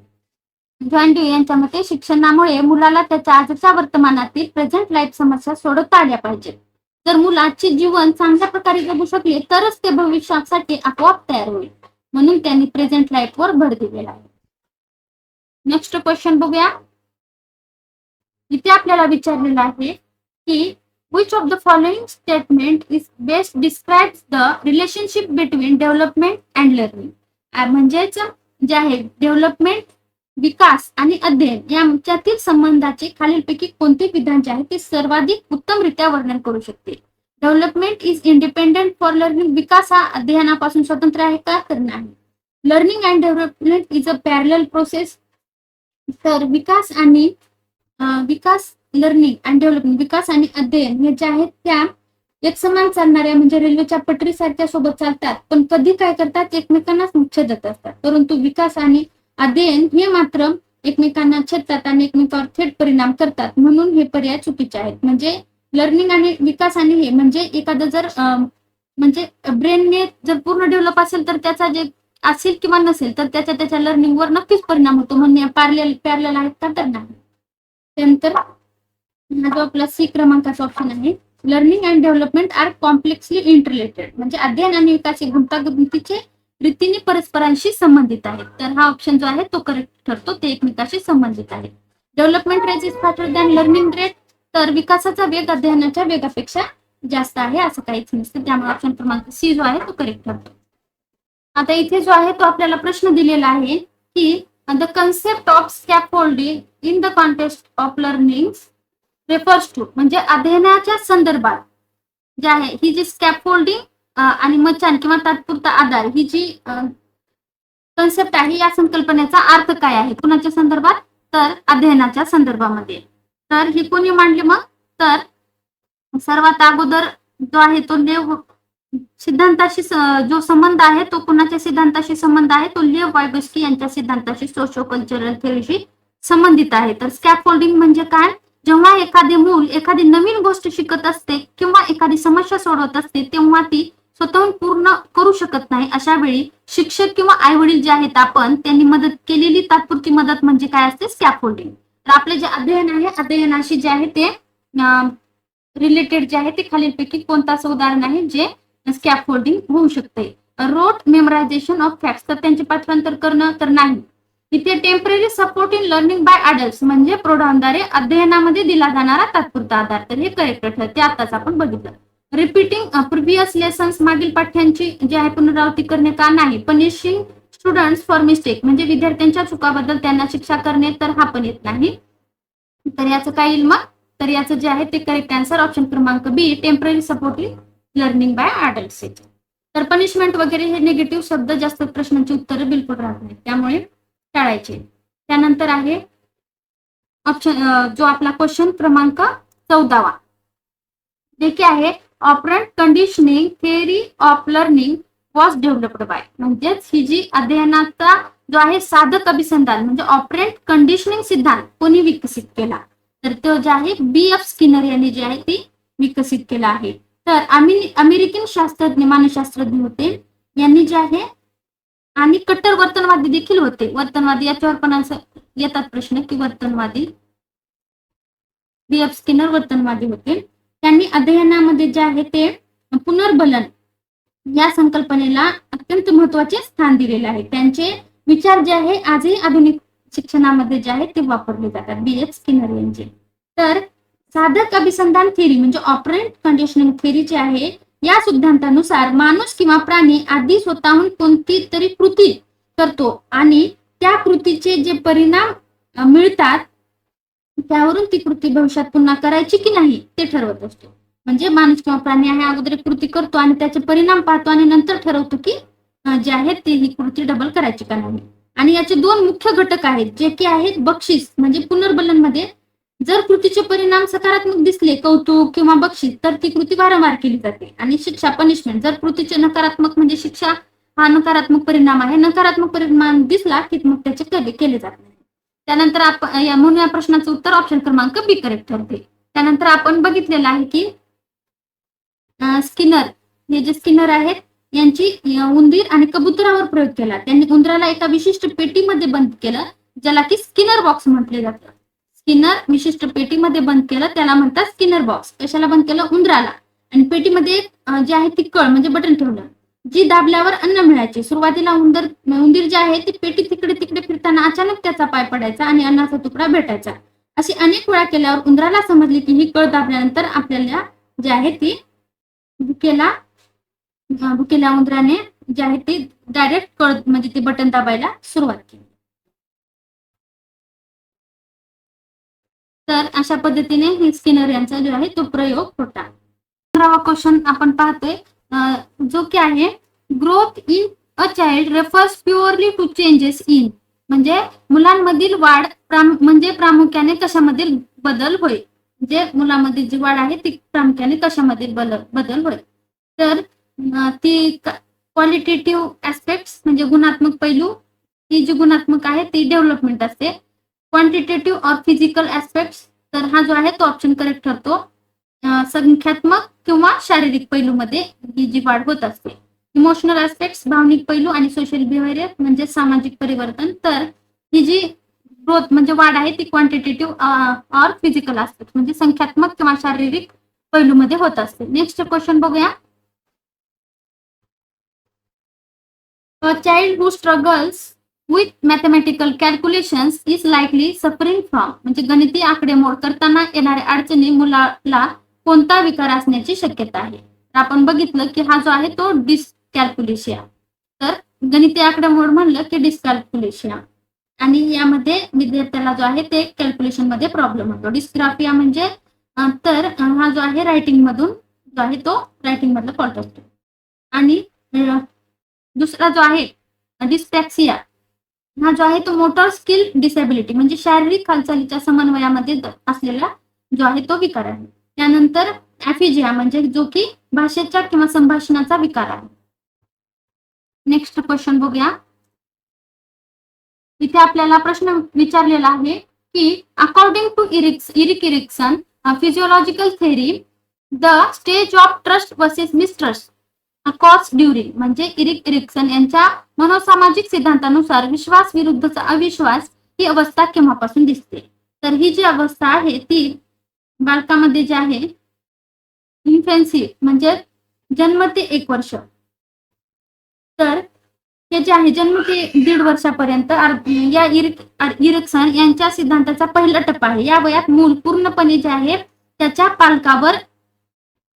जॉन ड्यूई यांच्या मते शिक्षणामुळे मुलाला त्याच्या आजच्या वर्तमानातील प्रेझेंट लाईफ समस्या सोडवता आल्या पाहिजेत. जर मुलाचे जीवन चांगल्या प्रकारे जगू शकले तरच ते भविष्यासाठी आपोआप तयार होईल. म्हणून त्यांनी प्रेझेंट लाईफ वर भर दिलेला आहे. नेक्स्ट क्वेश्चन बघूया. इथे आपल्याला विचारलेलं आहे की which of the following statement is best describes the relationship between development and learning. म्हणजेच जे आहे डेव्हलपमेंट विकास आणि अध्ययन यांच्यातील संबंधाचे खालीलपैकी कोणते विधान जे आहे ते सर्वाधिक उत्तमरित्या वर्णन करू शकते. Development is independent for learning, विकास हा अध्ययनापासून स्वतंत्र आहे का, तर नाही. Learning and development is a parallel process, तर विकास लर्निंग अँड डेव्हलपमेंट विकास आणि अध्ययन हे जे आहेत त्या एक समान चालणाऱ्या म्हणजे रेल्वेच्या पटरीसारख्या सोबत चालतात, पण कधी काय करतात एकमेकांनाच छेदत असतात. परंतु विकास आणि अध्ययन हे मात्र एकमेकांना छेदतात आणि एकमेकांवर थेट परिणाम करतात. म्हणून हे पर्याय चुकीचे आहेत. म्हणजे लर्निंग आणि विकास आणि हे म्हणजे एखादं जर म्हणजे ब्रेनने जर पूर्ण डेव्हलप असेल तर त्याचा जे असेल किंवा नसेल तर त्याच्या लर्निंगवर नक्कीच परिणाम होतो. म्हणून पॅरलल आहेत का, तर नाही. त्यानंतर हा जो आपला सी क्रमांकाचा ऑप्शन आहे, learning and development are complexly interrelated, म्हणजे अध्ययन आणि विकास हे गुंतागुंतीचे रीतीने परस्परांशी संबंधित आहेत. तर हा ऑप्शन जो आहे तो करेक्ट ठरतो, ते एकमेकाशी संबंधित आहे. Development rate is faster than learning rate, तर विकासाचा वेग अध्ययनाच्या वेगापेक्षा जास्त आहे असं काहीच नसतं. त्यामुळे ऑप्शन क्रमांक सी जो आहे तो करेक्ट ठरतो. आता इथे जो आहे तो आपल्याला प्रश्न दिलेला आहे की the concept of scaffolding in the context of learning refers to, म्हणजे अध्ययनाच्या संदर्भात जे आहे ही जी स्कॅफोल्डिंग आणि मचान किंवा तात्पुरता आधार ही जी कन्सेप्ट आहे या संकल्पनेचा अर्थ काय आहे, कुणाच्या संदर्भात, तर अध्ययनाच्या संदर्भामध्ये. तर ही कोणी मांडली मग, तर सर्वात अगोदर जो आहे तो लेव सिद्धांताशी जो संबंध आहे तो कुणाच्या सिद्धांताशी संबंध आहे, तो लेव वायगोस्की यांच्या सिद्धांताशी सोशो कल्चरल थिअरीशी संबंधित आहे. तर स्कॅफोल्डिंग म्हणजे काय, जेव्हा एखादे मूल एखादी नवीन गोष्ट शिकत असते किंवा एखादी समस्या सोडवत असते तेव्हा ती स्वतःहून पूर्ण करू शकत नाही, अशा वेळी शिक्षक किंवा आई वडील जे आहेत आपण त्यांनी मदत केलेली तात्पुरती मदत म्हणजे काय असते, स्कॅफोल्डिंग. तर आपले जे अध्ययन आहे अध्ययनाशी जे आहे ते रिलेटेड जे आहे ते खालीलपैकी कोणतं असं उदाहरण आहे जे स्कॅफोल्डिंग होऊ शकते. रोट मेमरायझेशन ऑफ फॅक्ट्स, तर त्यांचे पाठांतर करणं, तर नाही. इथे temporary support in learning by adults म्हणजे प्रौढांद्वारे अध्ययनामध्ये दिला जाणारा तात्पुरता आधार, तर हे करेक्ट ठरते. आताच आपण बघितलं. रिपीटिंग प्रिव्हियस लेसन्स, मागील पाठ्यांची जे आहे पुनरावृत्ती करणे का नाही. पनिशिंग स्टुडंट्स फॉर मिस्टेक म्हणजे विद्यार्थ्यांच्या चुकाबद्दल त्यांना शिक्षा करणे, तर हा पण येत नाही. तर याचं काय येईल मग, तर याचं जे आहे ते करेक्ट आन्सर ऑप्शन क्रमांक B, temporary support in learning by adults. तर पनिशमेंट वगैरे हे निगेटिव्ह शब्द जास्त प्रश्नांची उत्तरे बिलकुल राहत नाही, त्यामुळे टाळायचे. त्यानंतर आहे ऑप्शन जो आपला क्वेश्चन क्रमांक 14 देखील आहे, operant conditioning theory of learning was developed by, म्हणजेच ही जी अध्ययनाचा जो आहे साधक अभिसंधान म्हणजे ऑपरंट कंडिशनिंग सिद्धांत कोणी विकसित केला, तर तो जे आहे B.F. स्किनर यांनी जे आहे ती विकसित केला आहे. तर अमेरिकन शास्त्रज्ञ मानसशास्त्रज्ञ होते, यांनी जे आहे आणि कट्टर वर्तनवादी देखील होते. वर्तनवादी याच्यावर पण असं येतात प्रश्न की वर्तनवादी, B.F. स्किनर वर्तनवादी होते. त्यांनी अध्ययनामध्ये जे आहे ते पुनर्बलन या संकल्पनेला अत्यंत महत्वाचे स्थान दिलेले आहे. त्यांचे विचार जे आहे आजही आधुनिक शिक्षणामध्ये जे आहे ते वापरले जातात. BF स्किनर यांचे. तर साधक अभिसंधान थेरी म्हणजे ऑपरंट कंडिशनिंग थेरी जे आहे या सिद्धांतानुसार माणूस किंवा प्राणी आधी स्वतःहून कोणती तरी कृती करतो आणि त्या कृतीचे जे परिणाम मिळतात त्यावरून ती कृती भविष्यात पुन्हा करायची की नाही ते ठरवत असतो. म्हणजे माणूस किंवा प्राणी आहे अगोदर कृती करतो आणि त्याचे परिणाम पाहतो आणि नंतर ठरवतो की जे आहे ते ही कृती डबल करायची का नाही. आणि याचे दोन मुख्य घटक आहेत जे की आहेत बक्षीस म्हणजे पुनर्बलनमध्ये जर कृतीचे परिणाम सकारात्मक दिसले कौतुक किंवा बक्षीस तर ती कृती वारंवार केली जाते. आणि शिक्षा पनिशमेंट जर कृतीचे नकारात्मक म्हणजे शिक्षा हा नकारात्मक परिणाम आहे नकारात्मक परिणाम दिसला की मग त्याचे केले जात नाही. त्यानंतर आपण म्हणून या प्रश्नाचं उत्तर ऑप्शन क्रमांक बी करेक्ट ठरते. त्यानंतर आपण बघितलेलं आहे की स्किनर हे जे स्किनर आहेत यांची उंदीर आणि कबुतरावर प्रयोग केला. त्यांनी उंदराला एका विशिष्ट पेटीमध्ये बंद केलं ज्याला की स्किनर बॉक्स म्हटले जातं. स्किनर विशिष्ट पेटीमध्ये बंद केलं त्याला म्हणतात स्किनर बॉक्स. कशाला बंद केलं? उंदराला. आणि पेटीमध्ये जे आहे ती कळ म्हणजे बटन ठेवलं जी दाबल्यावर अन्न मिळायचे. सुरुवातीला उंदीर जे आहे ती पेटी तिकडे तिकडे फिरताना अचानक त्याचा पाय पडायचा आणि अन्नाचा तुकडा भेटायचा. अशी अनेक वेळा केल्यावर उंदराला समजले की ही कळ दाबल्यानंतर आपल्याला जे आहे ती भुकेल्या उंदराने जे आहे ती डायरेक्ट कळ म्हणजे ते बटन दाबायला सुरुवात केली. तर अशा पद्धतीने हे स्किनर यांचा जो आहे तो प्रयोग होता. 15वा क्वेश्चन आपण पाहतोय जो की आहे growth in a child refers purely to changes in म्हणजे मुलांमधील वाढ म्हणजे प्रामुख्याने कशामधील बदल होय. म्हणजे मुलांमधील जी वाढ आहे ती प्रामुख्याने कशामधील बदल होय. तर ती क्वालिटेटिव्ह ऍस्पेक्ट्स म्हणजे गुणात्मक पैलू ही जी गुणात्मक आहे ती डेव्हलपमेंट असते. क्वांटिटेटिव्ह ऑर फिजिकल ऍस्पेक्ट्स तर हा जो आहे तो ऑप्शन करेक्ट ठरतो. संख्यात्मक किंवा शारीरिक पैलूमध्ये ही जी वाढ होत असते. इमोशनल ऍस्पेक्ट्स भावनिक पैलू आणि सोशल बिहेवियर म्हणजे सामाजिक परिवर्तन. तर ही जी ग्रोथ म्हणजे वाढ आहे ती क्वांटिटेटिव्ह ऑर फिजिकल ऍस्पेक्ट म्हणजे संख्यात्मक किंवा शारीरिक पैलूमध्ये होत असते. नेक्स्ट क्वेश्चन बघूया. A child who struggles with mathematical calculations is likely suffering from म्हणजे गणिती आकडेमोड करताना येणाऱ्या अडचणी मुलाला कोणता विकार असण्याची शक्यता आहे. आपण बघितलं की हा जो आहे तो डिस्कॅल्क्युलेशिया. तर गणिती आकडेमोड म्हणलं की डिस्कॅल्क्युलेशिया आणि यामध्ये विद्यार्थ्याला जो आहे ते कॅल्क्युलेशन मध्ये प्रॉब्लेम होतो. डिस्ग्राफिया म्हणजे तर हा जो आहे रायटिंग मधून जो आहे तो रायटिंग मधला फॉल्ट असतो. आणि दुसरा जो आहे डिस्पॅक्सिया हा जो आहे तो मोटर स्किल डिसेबिलिटी म्हणजे शारीरिक हालचालीच्या समन्वयामध्ये असलेला जो आहे तो विकार आहे. त्यानंतर ऍफिजिया म्हणजे जो की भाषेच्या किंवा संभाषणाचा विकार आहे. नेक्स्ट क्वेश्चन बघूया. इथे आपल्याला प्रश्न विचारलेला आहे की according to Erik Erikson physiological theory the stage of trust versus mistrust cost during म्हणजे इरिक इरिक्सन यांच्या मनोसामाजिक सिद्धांतानुसार विश्वास विरुद्धचा अविश्वास ही अवस्था केव्हापासून दिसते. तर ही जी अवस्था आहे ती बालकामध्ये जी आहे इन्फेन्सी म्हणजे जन्म ते 1 वर्ष तर हे जे आहे जन्म ते 1.5 वर्षापर्यंत या इरिक्सन यांच्या सिद्धांताचा पहिला टप्पा आहे. या वयात मूल पूर्णपणे जे आहे त्याच्या पालकावर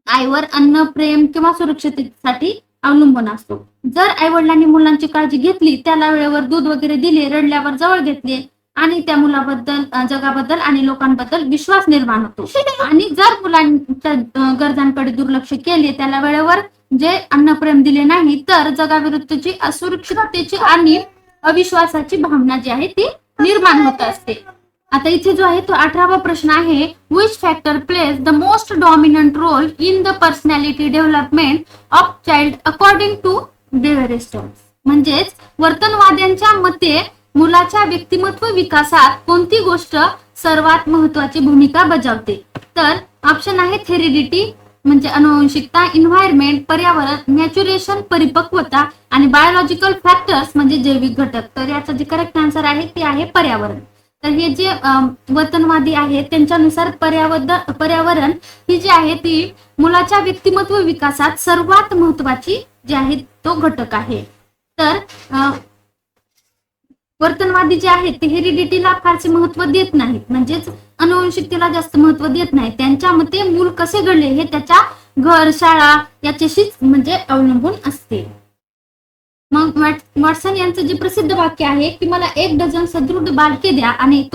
आईवर अन्न प्रेम किंवा सुरक्षिततेसाठी अवलंबून असतो. जर आईवडिलांनी मुलांची काळजी घेतली त्याला वेळेवर दूध वगैरे दिले रडल्यावर जवळ घेतले आणि त्या मुलाबद्दल जगाबद्दल आणि लोकांबद्दल विश्वास निर्माण होतो. आणि जर मुलांच्या गरजांकडे दुर्लक्ष केले त्याला वेळेवर जे अन्न प्रेम दिले नाही तर जगाविरुद्धची असुरक्षिततेची आणि अविश्वासाची भावना जी आहे ती निर्माण होत असते. आता इथे जो आहे तो 18वा प्रश्न आहे which factor plays the most dominant role in the personality development of child according to behaviourists म्हणजेच वर्तनवाद्यांच्या मते मुलाच्या व्यक्तिमत्व विकासात कोणती गोष्ट सर्वात महत्वाची भूमिका बजावते. तर ऑप्शन आहे हेरिडिटी म्हणजे अनुवंशिकता एन्व्हायरमेंट पर्यावरण मॅच्युरेशन परिपक्वता आणि बायोलॉजिकल फॅक्टर्स म्हणजे जैविक घटक. तर याचं जे करेक्ट आन्सर आहे ते आहे पर्यावरण. तर हे जे वर्तनवादी आहेत त्यांच्यानुसार पर्यावरण ही जी आहे ती मुलाच्या व्यक्तिमत्व विकासात सर्वात महत्वाची जी आहे तो घटक आहे. तर वर्तनवादी जे आहेत ते हेरिडिटीला फारसे महत्व देत नाहीत, म्हणजेच अनुवंशिकतेला जास्त महत्व देत नाही. त्यांच्या मते मूल कसे घडले हे त्याच्या घर, शाळा याच्याशीच म्हणजे अवलंबून असते. मग वॉटसन यांचं जे प्रसिद्ध वाक्य आहे की मला 1 डझन सदृढ बालके द्या आणि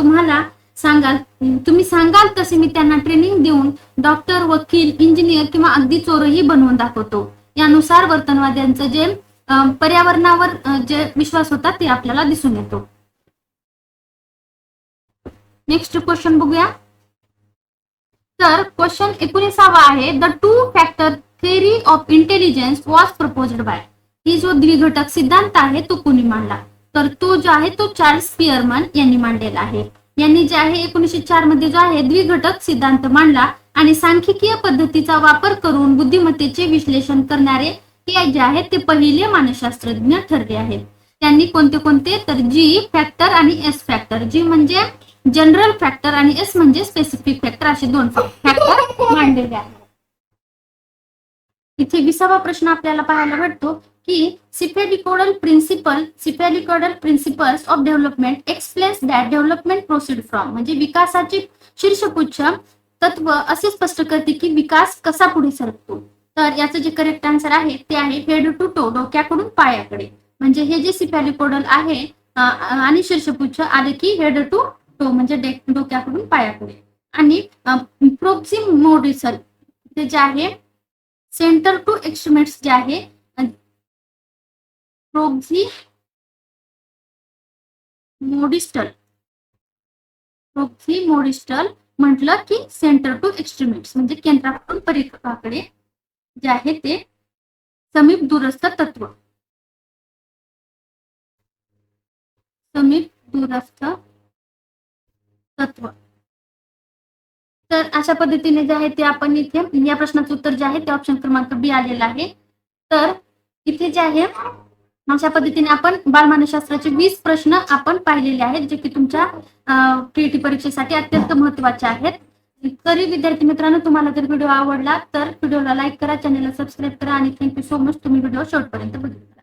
तुम्ही सांगाल तसे मी त्यांना ट्रेनिंग देऊन डॉक्टर, वकील, इंजिनियर किंवा अगदी चोरही बनवून दाखवतो. यानुसार वर्तनवाद्यांचं जे पर्यावरणावर जे विश्वास होता ते आपल्याला दिसून येतो. नेक्स्ट क्वेश्चन बघूया. तर क्वेश्चन 19 आहे, the 2 factor theory of intelligence was proposed by. ही जो द्विघटक सिद्धांत आहे तो कोणी मांडला? तर तो जो आहे तो चार्ल्स स्पियरमन यांनी मांडलेला आहे. यांनी जे आहे 1904 मध्ये जो आहे द्विघटक सिद्धांत मांडला आणि सांख्यिकीय पद्धतीचा वापर करून बुद्धिमत्तेचे विश्लेषण करणारे हे जे आहेत ते पहिले मानसशास्त्रज्ञ ठरले आहेत. त्यांनी कोणते कोणते? तर जी फॅक्टर आणि एस फॅक्टर. जी म्हणजे जनरल फॅक्टर आणि एस म्हणजे स्पेसिफिक फॅक्टर, असे 2 फॅक्टर मांडलेले आहेत. इथे 20वा प्रश्न आपल्याला पाहायला भेटतो की cephalocaudal principles of development explains that development proceed from. म्हणजे विकासाचे शीर्षपुच्छ तत्व असे स्पष्ट करते की विकास कसा पुढे सरकतो. तर याचं जे करेक्ट आन्सर आहे ते आहे हेड टू टो, डोक्याकडून पायाकडे. म्हणजे हे जे सिफॅलिकोडल आहे आणि शीर्षपुच्छ आले की हेड टू टो म्हणजे डोक्याकडून पायाकडे. आणि प्रोक्सिमोडिसल जे आहे सेंटर टू एक्स्ट्रीमेट्स जे आहे प्रोक्सिमोडिस्टल म्हटलं की सेंटर टू एक्स्ट्रीमेट्स म्हणजे केंद्राकडून परिघाकडे जे आहे ते समीप दूरस्थ तत्व. तर अशा पद्धतीने जे आहे ते आपण इथे या प्रश्नाचं उत्तर जे आहे ते ऑप्शन क्रमांक बी आलेलं आहे. तर इथे जे आहे अशा पद्धतीने आपण बालमानसशास्त्राचे 20 प्रश्न आपण पाहिलेले आहेत जे की तुमच्या पीईटी परीक्षेसाठी अत्यंत महत्वाचे आहेत. तरी विद्यार्थी मित्रांनो, तुम्हाला जर व्हिडिओ आवडला तर व्हिडिओला लाईक करा, चॅनलला सबस्क्राईब करा आणि थँक्यू सो मच, तुम्ही व्हिडिओ शेवटपर्यंत बघितला.